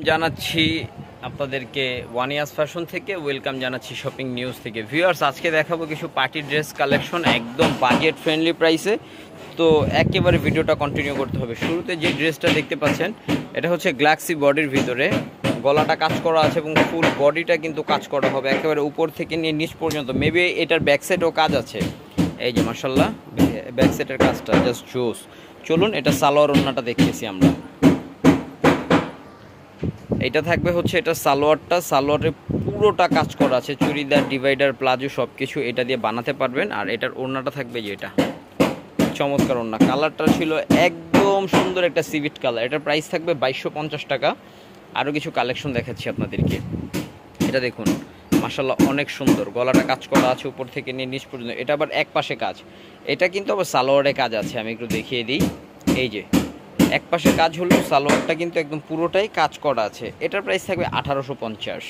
জানাচ্ছি আপনাদেরকে ওয়ানিয়াস ফ্যাশন থেকে ওয়েলকাম জানাচ্ছি শপিং নিউজ থেকে। ভিউয়ার্স, আজকে দেখাবো কিছু পার্টি ড্রেস কালেকশন একদম বাজেট ফ্রেন্ডলি প্রাইসে। তো একেবারে ভিডিওটা কন্টিনিউ করতে হবে। শুরুতে যে ড্রেসটা দেখতে পাচ্ছেন এটা হচ্ছে গ্লাক্সি বডির ভিতরে, গলাটা কাজ করা আছে এবং ফুল বডিটা কিন্তু কাজ করা হবে একেবারে উপর থেকে নিয়ে নিচ পর্যন্ত। মেবি এটার ব্যাক সাইডেও কাজ আছে, এই যে মাশাল্লাহ ব্যাক সাইডের কাজটা জাস্ট জোস। চলুন এটা সালোয়ার ওড়নাটা দেখতেছি আমরা। এটা থাকবে হচ্ছে এটা সালোয়ারটা, সালোয়ারে পুরোটা কাজ করা আছে, চুড়িদার ডিভাইডার প্লাজো সব কিছু এটা দিয়ে বানাতে পারবেন। আর এটার ওড়নাটা থাকবে যে এটা চমৎকার ওড়না, কালারটা ছিল একদম সুন্দর একটা সিভিট কালার। এটার প্রাইস থাকবে 2250 টাকা। আরও কিছু কালেকশন দেখাচ্ছি আপনাদেরকে। এটা দেখুন মাশাল্লাহ অনেক সুন্দর, গলাটা কাজ করা আছে উপর থেকে নিয়ে নিচ পর্যন্ত। এটা আবার এক পাশে কাজ, এটা কিন্তু আবার সালোয়ারে কাজ আছে, আমি একটু দেখিয়ে দিই। এই যে এক পাশে কাজ হলো, সালোয়ারটা কিন্তু একদম পুরোটাই কাজ করা আছে। এটার প্রাইস থাকবে 1850।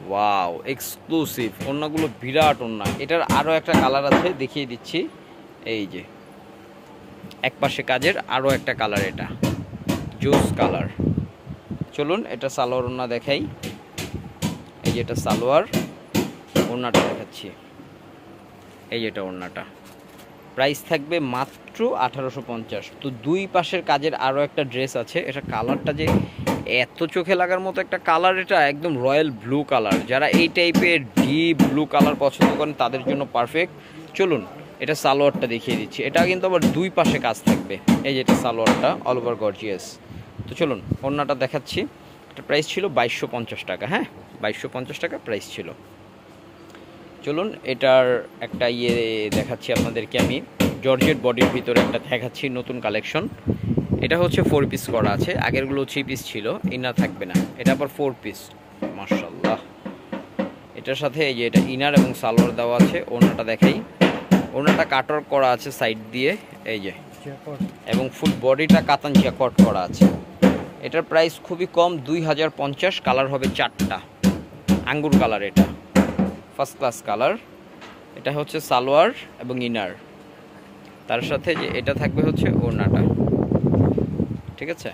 ওয়াও এক্সক্লুসিভ, ওড়নাগুলো বিরাট ওড়না। এটার আরও একটা কালার আছে, দেখিয়ে দিচ্ছি। এই যে এক পাশে কাজের আরও একটা কালার, এটা জোস কালার। চলুন এটা সালোয়ার ওড়না দেখাই। এই যে এটা সালোয়ার, ওড়নাটা দেখাচ্ছি। এই যে এটা ওড়নাটা, প্রাইস থাকবে মাত্র 1850। তো দুই পাশের কাজের আরও একটা ড্রেস আছে, এটা কালারটা যে এত চোখে লাগার মতো একটা কালার, এটা একদম রয়্যাল ব্লু কালার। যারা এই টাইপের ডিপ ব্লু কালার পছন্দ করেন তাদের জন্য পারফেক্ট। চলুন এটা সালোয়ারটা দেখিয়ে দিচ্ছি। এটা কিন্তু আবার দুই পাশে কাজ থাকবে। এই যে এটা সালোয়ারটা অল ওভার গর্জিয়াস। তো চলুন ওড়নাটা দেখাচ্ছি। এটা প্রাইস ছিল 2250 টাকা। হ্যাঁ 2250 টাকা প্রাইস ছিল। চলুন এটার একটা দেখাচ্ছি আপনাদেরকে আমি। জর্জেট বডির ভিতরে একটা দেখাচ্ছি নতুন কালেকশন। এটা হচ্ছে 4 পিস করা আছে, আগেরগুলো 3 পিস ছিল, ইনার থাকবে না। এটা আবার 4 পিস মাশাল্লাহ। এটার সাথে এই যে এটা ইনার এবং সালোয়ার দেওয়া আছে। ওড়নাটা দেখাই, ওড়নাটা কাটওয়ার্ক করা আছে সাইড দিয়ে, এই যে, এবং ফুল বডিটা কাতান জ্যাকট করা আছে। এটার প্রাইস খুবই কম, 2050। কালার হবে 4টা, আঙ্গুর কালার, এটা ফার্স্ট ক্লাস কালার। এটা হচ্ছে সালোয়ার এবং ইনার, তার সাথে যে এটা থাকবে হচ্ছে ওড়নাটা। ঠিক আছে,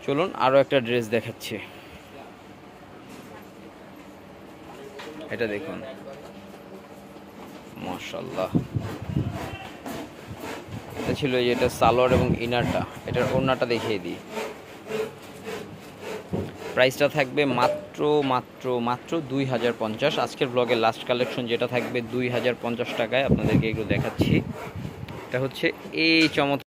চলুন আরও একটা ড্রেস দেখাচ্ছি। এটা দেখুন মাশাল্লাহ, এটা ছিল যে এটা সালোয়ার এবং ইনারটা। এটার ওড়নাটা দেখিয়ে দিই। প্রাইসটা থাকবে মাত্র মাত্র মাত্র 2050। আজকের ব্লগের লাস্ট কালেকশন যেটা থাকবে 2050 টাকায়, আপনাদেরকে একটু দেখাচ্ছি। এটা হচ্ছে এই চমৎকার